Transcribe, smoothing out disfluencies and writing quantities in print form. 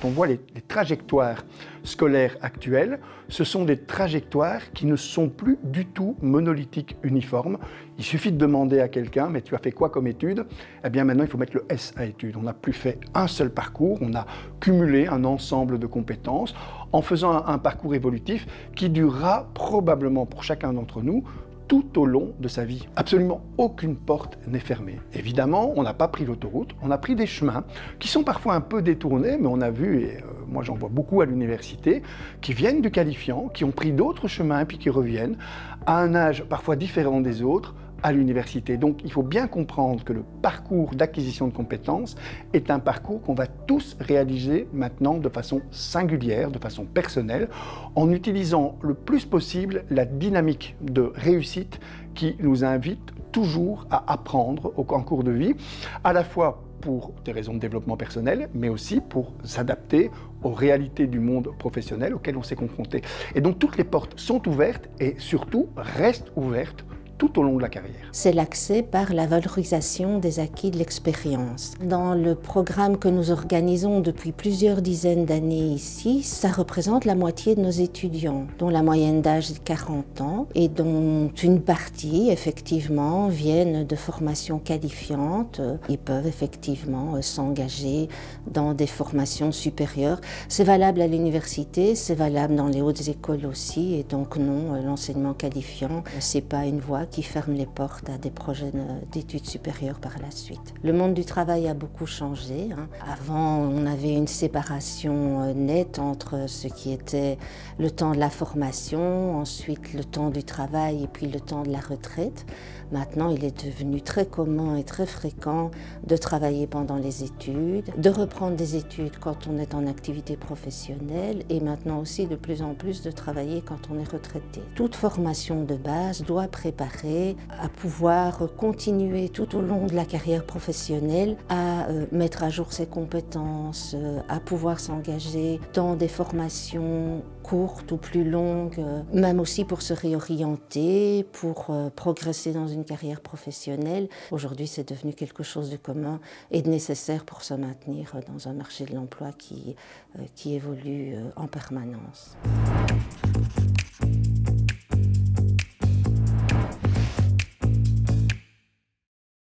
quand on voit les trajectoires scolaires actuelles, ce sont des trajectoires qui ne sont plus du tout monolithiques, uniformes. Il suffit de demander à quelqu'un, mais tu as fait quoi comme études? Eh bien maintenant, il faut mettre le S à études. On n'a plus fait un seul parcours, on a cumulé un ensemble de compétences en faisant un parcours évolutif qui durera probablement pour chacun d'entre nous tout au long de sa vie. Absolument aucune porte n'est fermée. Évidemment, on n'a pas pris l'autoroute, on a pris des chemins qui sont parfois un peu détournés, mais on a vu, et moi j'en vois beaucoup à l'université, qui viennent du qualifiant, qui ont pris d'autres chemins puis qui reviennent à un âge parfois différent des autres, à l'université. Donc il faut bien comprendre que le parcours d'acquisition de compétences est un parcours qu'on va tous réaliser maintenant de façon singulière, de façon personnelle, en utilisant le plus possible la dynamique de réussite qui nous invite toujours à apprendre en cours de vie, à la fois pour des raisons de développement personnel, mais aussi pour s'adapter aux réalités du monde professionnel auquel on s'est confronté. Et donc toutes les portes sont ouvertes et surtout restent ouvertes tout au long de la carrière. C'est l'accès par la valorisation des acquis de l'expérience. Dans le programme que nous organisons depuis plusieurs dizaines d'années ici, ça représente la moitié de nos étudiants, dont la moyenne d'âge est de 40 ans et dont une partie, effectivement, viennent de formations qualifiantes. Ils peuvent effectivement s'engager dans des formations supérieures. C'est valable à l'université, c'est valable dans les hautes écoles aussi, et donc non, l'enseignement qualifiant, c'est pas une voie qui ferme les portes à des projets d'études supérieures par la suite. Le monde du travail a beaucoup changé. Avant, on avait une séparation nette entre ce qui était le temps de la formation, ensuite le temps du travail et puis le temps de la retraite. Maintenant, il est devenu très commun et très fréquent de travailler pendant les études, de reprendre des études quand on est en activité professionnelle et maintenant aussi de plus en plus de travailler quand on est retraité. Toute formation de base doit préparer à pouvoir continuer tout au long de la carrière professionnelle à mettre à jour ses compétences, à pouvoir s'engager dans des formations courtes ou plus longues, même aussi pour se réorienter, pour progresser dans une carrière professionnelle. Aujourd'hui, c'est devenu quelque chose de commun et de nécessaire pour se maintenir dans un marché de l'emploi qui évolue en permanence.